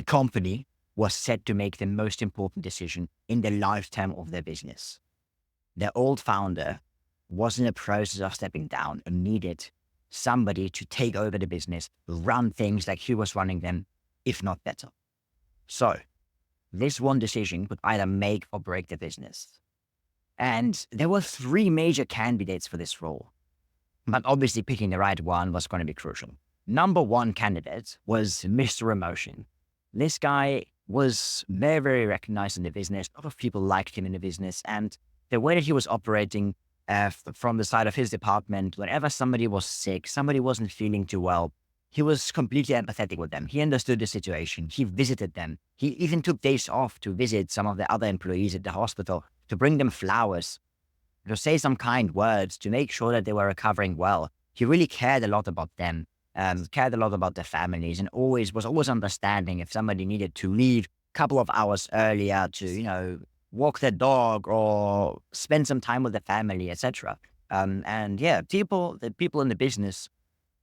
company was set to make the most important decision in the lifetime of their business. The old founder was in the process of stepping down and needed somebody to take over the business, run things like he was running them, if not better. So this one decision could either make or break the business. And there were three major candidates for this role, but obviously picking the right one was going to be crucial. Number one candidate was Mr. Emotion. This guy was very, very recognized in the business. A lot of people liked him in the business, and the way that he was operating from the side of his department, whenever somebody was sick, somebody wasn't feeling too well, he was completely empathetic with them. He understood the situation. He visited them. He even took days off to visit some of the other employees at the hospital, to bring them flowers, to say some kind words, to make sure that they were recovering well. He really cared a lot about them, cared a lot about their families, and was always understanding if somebody needed to leave a couple of hours earlier to, walk their dog or spend some time with the family, etc. The people in the business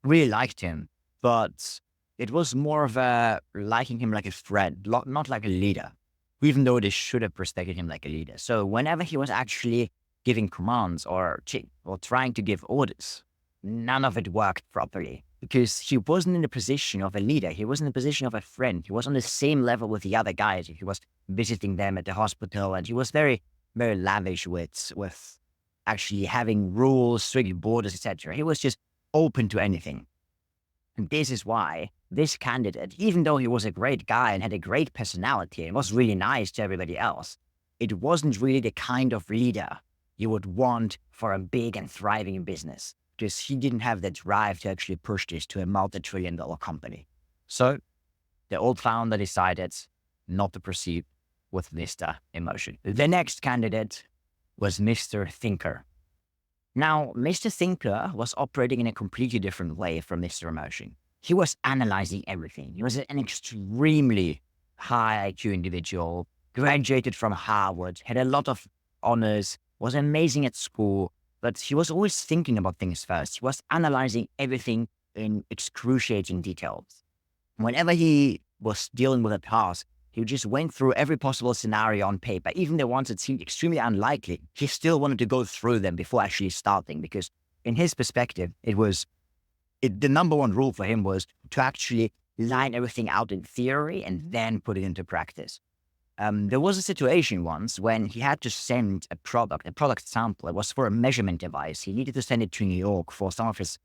really liked him, but it was more of a liking him like a friend, not like a leader, even though they should have respected him like a leader. So whenever he was actually giving commands or trying to give orders, none of it worked properly because he wasn't in the position of a leader. He was in the position of a friend. He was on the same level with the other guys. He was visiting them at the hospital, and he was very, very lavish with actually having rules, strict borders, etc. He was just open to anything. And this is why this candidate, even though he was a great guy and had a great personality and was really nice to everybody else, it wasn't really the kind of leader you would want for a big and thriving business, because he didn't have the drive to actually push this to a multi-trillion-dollar company. So the old founder decided not to proceed with Mr. Emotion. The next candidate was Mr. Thinker. Now, Mr. Thinker was operating in a completely different way from Mr. Emotion. He was analyzing everything. He was an extremely high IQ individual, graduated from Harvard, had a lot of honors, was amazing at school, but he was always thinking about things first. He was analyzing everything in excruciating details. Whenever he was dealing with a task, he just went through every possible scenario on paper, even the ones that seemed extremely unlikely. He still wanted to go through them before actually starting, because in his perspective, the number one rule for him was to actually line everything out in theory and then put it into practice. There was a situation once when he had to send a product sample. It was for a measurement device. He needed to send it to New York for some of his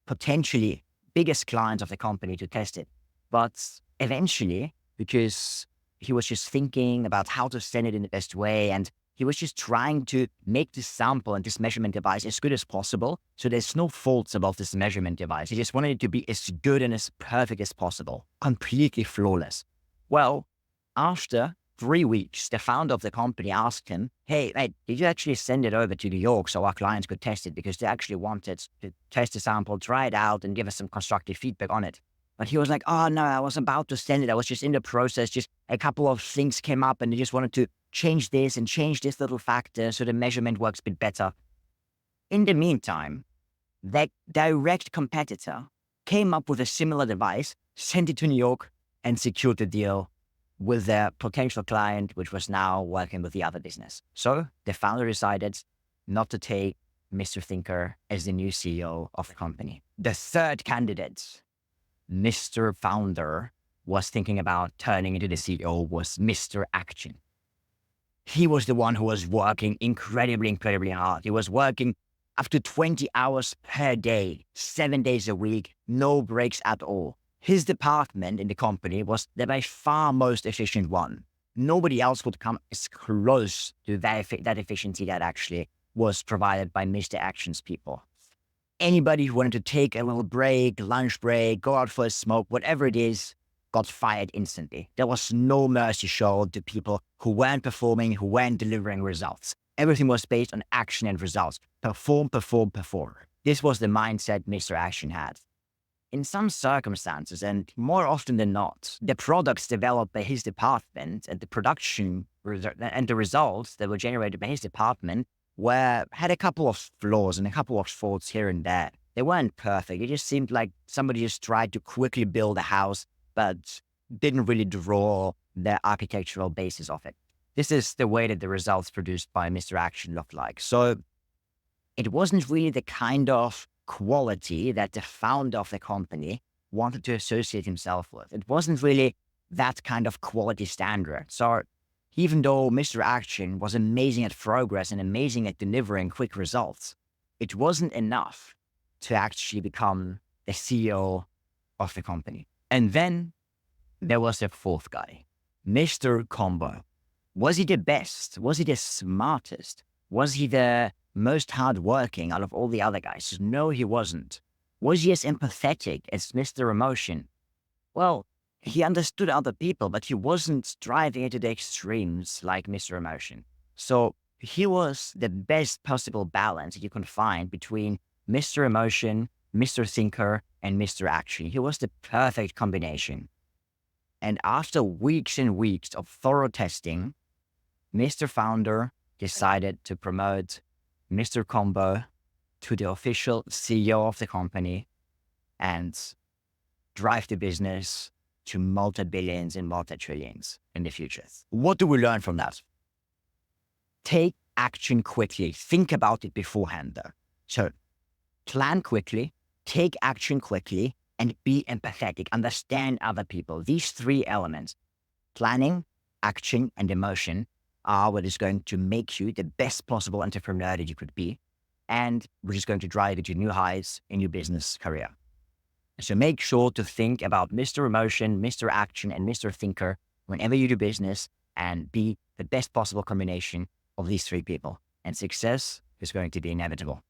potentially biggest clients of the company to test it. But eventually, because he was just thinking about how to send it in the best way, and he was just trying to make this sample and this measurement device as good as possible, so there's no faults about this measurement device. He just wanted it to be as good and as perfect as possible, completely flawless. Well, after 3 weeks, the founder of the company asked him, "Hey, mate, did you actually send it over to New York so our clients could test it? Because they actually wanted to test the sample, try it out, and give us some constructive feedback on it." But he was like, "Oh, no, I was about to send it. I was just in the process. Just a couple of things came up and they just wanted to change this and change this little factor so the measurement works a bit better." In the meantime, that direct competitor came up with a similar device, sent it to New York, and secured the deal with their potential client, which was now working with the other business. So the founder decided not to take Mr. Thinker as the new CEO of the company. The third candidate Mr. Founder was thinking about turning into the CEO was Mr. Action. He was the one who was working incredibly, incredibly hard. He was working up to 20 hours per day, 7 days a week, no breaks at all. His department in the company was the by far most efficient one. Nobody else would come as close to that efficiency that actually was provided by Mr. Action's people. Anybody who wanted to take a little break, lunch break, go out for a smoke, whatever it is, got fired instantly. There was no mercy shown to people who weren't performing, who weren't delivering results. Everything was based on action and results. Perform, perform, perform. This was the mindset Mr. Action had. In some circumstances, and more often than not, the products developed by his department and the production and the results that were generated by his department had a couple of flaws and a couple of faults here and there. They weren't perfect. It just seemed like somebody just tried to quickly build a house, but didn't really draw the architectural basis of it. This is the way that the results produced by Mr. Action looked like. So it wasn't really the kind of quality that the founder of the company wanted to associate himself with. It wasn't really that kind of quality standard. So even though Mr. Action was amazing at progress and amazing at delivering quick results, it wasn't enough to actually become the CEO of the company. And then there was the fourth guy, Mr. Combo. Was he the best? Was he the smartest? Was he the most hardworking out of all the other guys? No, he wasn't. Was he as empathetic as Mr. Emotion? Well, he understood other people, but he wasn't driving it to the extremes like Mr. Emotion. So he was the best possible balance that you can find between Mr. Emotion, Mr. Thinker, and Mr. Action. He was the perfect combination. And after weeks and weeks of thorough testing, Mr. Founder decided to promote Mr. Combo to the official CEO of the company and drive the business to multi-billions and multi-trillions in the future. What do we learn from that? Take action quickly. Think about it beforehand though. So plan quickly, take action quickly, and be empathetic. Understand other people. These three elements, planning, action, and emotion, are what is going to make you the best possible entrepreneur that you could be, and which is going to drive you to new heights in your business career. So make sure to think about Mr. Emotion, Mr. Action, and Mr. Thinker whenever you do business, and be the best possible combination of these three people. And success is going to be inevitable.